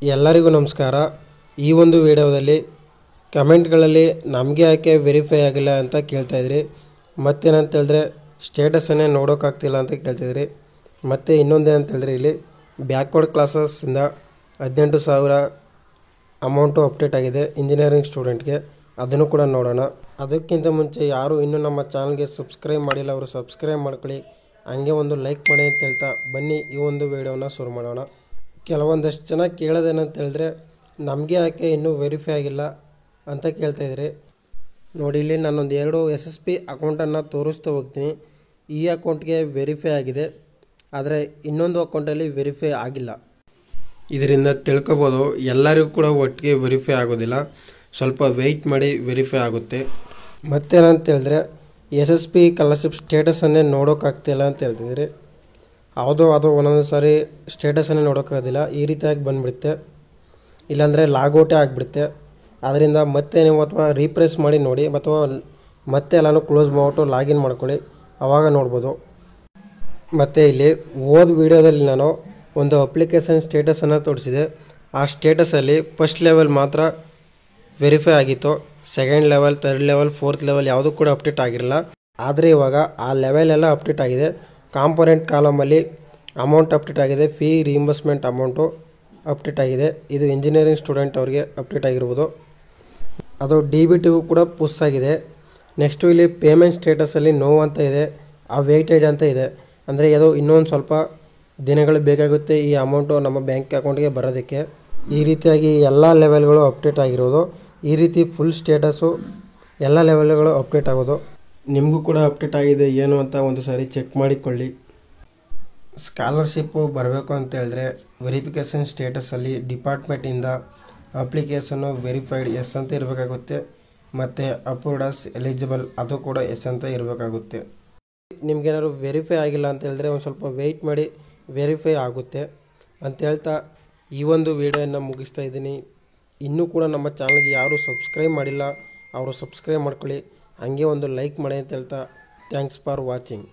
ಎಲ್ಲರಿಗೂ ನಮಸ್ಕಾರ. ಈ ಒಂದು ವಿಡಿಯೋದಲ್ಲಿ ಕಮೆಂಟ್ಗಳಲ್ಲಿ ನಮಗೆ ಯಾಕೆ ವೆರಿಫೈ ಆಗಿಲ್ಲ ಅಂತ ಕೇಳ್ತಾಯಿದ್ರಿ. ಮತ್ತೇನಂತ ಹೇಳಿದ್ರೆ ಸ್ಟೇಟಸನ್ನೇ ನೋಡೋಕ್ಕಾಗ್ತಿಲ್ಲ ಅಂತ ಕೇಳ್ತಿದ್ರಿ. ಮತ್ತು ಇನ್ನೊಂದೇನಂತ ಹೇಳಿದ್ರೆ ಇಲ್ಲಿ ಬ್ಯಾಕ್ವರ್ಡ್ ಕ್ಲಾಸಸ್ಸಿಂದ 18,000 ಅಮೌಂಟು ಅಪ್ಡೇಟ್ ಆಗಿದೆ ಇಂಜಿನಿಯರಿಂಗ್ ಸ್ಟೂಡೆಂಟ್ಗೆ. ಅದನ್ನು ಕೂಡ ನೋಡೋಣ. ಅದಕ್ಕಿಂತ ಮುಂಚೆ ಯಾರು ಇನ್ನೂ ನಮ್ಮ ಚಾನಲ್ಗೆ ಸಬ್ಸ್ಕ್ರೈಬ್ ಮಾಡಿಲ್ಲ ಅವರು ಸಬ್ಸ್ಕ್ರೈಬ್ ಮಾಡ್ಕೊಳ್ಳಿ, ಹಂಗೆ ಒಂದು ಲೈಕ್ ಮಾಡಿ ಅಂತ ಹೇಳ್ತಾ ಬನ್ನಿ ಈ ಒಂದು ವಿಡಿಯೋನ ಶುರು ಮಾಡೋಣ. ಕೆಲವೊಂದಷ್ಟು ಜನ ಕೇಳೋದೇನಂತ ಹೇಳಿದ್ರೆ ನಮಗೆ ಯಾಕೆ ಇನ್ನೂ ವೆರಿಫೈ ಆಗಿಲ್ಲ ಅಂತ ಕೇಳ್ತಾಯಿದ್ರಿ. ನೋಡಿ, ಇಲ್ಲಿ ನಾನೊಂದು 2 SSP ಅಕೌಂಟನ್ನು ತೋರಿಸ್ತಾ ಹೋಗ್ತೀನಿ. ಈ ಅಕೌಂಟ್ಗೆ ವೆರಿಫೈ ಆಗಿದೆ, ಆದರೆ ಇನ್ನೊಂದು ಅಕೌಂಟಲ್ಲಿ ವೆರಿಫೈ ಆಗಿಲ್ಲ. ಇದರಿಂದ ತಿಳ್ಕೊಬೋದು ಎಲ್ಲರಿಗೂ ಕೂಡ ಒಟ್ಟಿಗೆ ವೆರಿಫೈ ಆಗೋದಿಲ್ಲ, ಸ್ವಲ್ಪ ವೆಯ್ಟ್ ಮಾಡಿ ವೆರಿಫೈ ಆಗುತ್ತೆ. ಮತ್ತೇನಂತ ಹೇಳಿದ್ರೆ SSP ಸ್ಕಾಲರ್ಶಿಪ್ ಸ್ಟೇಟಸನ್ನೇ ನೋಡೋಕ್ಕಾಗ್ತಿಲ್ಲ ಅಂತ ಹೇಳ್ತಿದ್ರಿ. ಅದು ಒಂದೊಂದು ಸಾರಿ ಸ್ಟೇಟಸನ್ನೇ ನೋಡೋಕ್ಕಾಗೋದಿಲ್ಲ, ಈ ರೀತಿಯಾಗಿ ಬಂದುಬಿಡುತ್ತೆ, ಇಲ್ಲಾಂದರೆ ಲಾಗೌಟೇ ಆಗಿಬಿಡುತ್ತೆ. ಅದರಿಂದ ಮತ್ತೆ ನೀವು ಅಥವಾ ರೀಪ್ರೆಸ್ ಮಾಡಿ ನೋಡಿ, ಅಥವಾ ಮತ್ತೆ ಎಲ್ಲನೂ ಕ್ಲೋಸ್ ಮಾಡಿಬಿಟ್ಟು ಲಾಗಿನ್ ಮಾಡ್ಕೊಳ್ಳಿ, ಆವಾಗ ನೋಡ್ಬೋದು. ಮತ್ತು ಇಲ್ಲಿ ಹೋದ ವಿಡಿಯೋದಲ್ಲಿ ನಾನು ಒಂದು ಅಪ್ಲಿಕೇಶನ್ ಸ್ಟೇಟಸನ್ನು ತೋರಿಸಿದೆ. ಆ ಸ್ಟೇಟಸಲ್ಲಿ ಫಸ್ಟ್ ಲೆವೆಲ್ ಮಾತ್ರ ವೆರಿಫೈ ಆಗಿತ್ತು, second level, third level, fourth level ಯಾವುದೂ ಕೂಡ ಅಪ್ಡೇಟ್ ಆಗಿರಲಿಲ್ಲ. ಆದರೆ ಇವಾಗ ಆ ಲೆವೆಲ್ ಎಲ್ಲ ಅಪ್ಡೇಟ್ ಆಗಿದೆ. ಕಾಂಪೊನೆಂಟ್ ಕಾಲಮಲ್ಲಿ ಅಮೌಂಟ್ ಅಪ್ಡೇಟ್ ಆಗಿದೆ, ಫೀ ರಿಇಂಬರ್ಸ್ಮೆಂಟ್ ಅಮೌಂಟು ಅಪ್ಡೇಟ್ ಆಗಿದೆ. ಇದು ಇಂಜಿನಿಯರಿಂಗ್ ಸ್ಟೂಡೆಂಟ್ ಅವರಿಗೆ ಅಪ್ಡೇಟ್ ಆಗಿರ್ಬೋದು. ಅದು DBTಗೂ ಕೂಡ ಪುಷ್ ಆಗಿದೆ. ನೆಕ್ಸ್ಟು ಇಲ್ಲಿ ಪೇಮೆಂಟ್ ಸ್ಟೇಟಸಲ್ಲಿ ನೋ ಅಂತ ಇದೆ, ಆ ವೇಟೇಜ್ ಅಂತ ಇದೆ. ಅಂದರೆ ಅದು ಇನ್ನೊಂದು ಸ್ವಲ್ಪ ದಿನಗಳು ಬೇಕಾಗುತ್ತೆ ಈ ಅಮೌಂಟು ನಮ್ಮ ಬ್ಯಾಂಕ್ ಅಕೌಂಟ್ಗೆ ಬರೋದಕ್ಕೆ. ಈ ರೀತಿಯಾಗಿ ಎಲ್ಲ ಲೆವೆಲ್ಗಳು ಅಪ್ಡೇಟ್ ಆಗಿರೋದು. ಈ ರೀತಿ ಫುಲ್ ಸ್ಟೇಟಸ್ಸು ಎಲ್ಲ ಲೆವೆಲ್ಗಳು ಅಪ್ಡೇಟ್ ಆಗೋದು. ನಿಮಗೂ ಕೂಡ ಅಪ್ಡೇಟ್ ಆಗಿದೆ ಏನು ಅಂತ ಒಂದು ಸಾರಿ ಚೆಕ್ ಮಾಡಿಕೊಳ್ಳಿ. ಸ್ಕಾಲರ್ಶಿಪ್ಪು ಬರಬೇಕು ಅಂತ ಹೇಳಿದ್ರೆ ವೆರಿಫಿಕೇಷನ್ ಸ್ಟೇಟಸಲ್ಲಿ ಡಿಪಾರ್ಟ್ಮೆಂಟಿಂದ ಅಪ್ಲಿಕೇಶನ್ನು ವೆರಿಫೈಡ್ ಎಸ್ ಅಂತ ಇರಬೇಕಾಗುತ್ತೆ, ಮತ್ತು ಅಪ್ರೂವ್ಡ್ ಆಸ್ ಎಲಿಜಿಬಲ್ ಅದು ಕೂಡ ಎಸ್ ಅಂತ ಇರಬೇಕಾಗುತ್ತೆ. ನಿಮಗೇನಾದ್ರು ವೆರಿಫೈ ಆಗಿಲ್ಲ ಅಂತ ಹೇಳಿದ್ರೆ ಒಂದು ಸ್ವಲ್ಪ ವೆಯ್ಟ್ ಮಾಡಿ, ವೆರಿಫೈ ಆಗುತ್ತೆ ಅಂತ ಹೇಳ್ತಾ ಈ ಒಂದು ವಿಡಿಯೋನ ಮುಗಿಸ್ತಾ ಇದ್ದೀನಿ. ಇನ್ನೂ ಕೂಡ ನಮ್ಮ ಚಾನಲ್ಗೆ ಯಾರು ಸಬ್ಸ್ಕ್ರೈಬ್ ಮಾಡಿಲ್ಲ ಅವರು ಸಬ್ಸ್ಕ್ರೈಬ್ ಮಾಡ್ಕೊಳ್ಳಿ, ಹಾಗೆ ಒಂದು ಲೈಕ್ ಮಾಡಿ ಅಂತ ಹೇಳ್ತಾ ಥ್ಯಾಂಕ್ಸ್ ಫಾರ್ ವಾಚಿಂಗ್.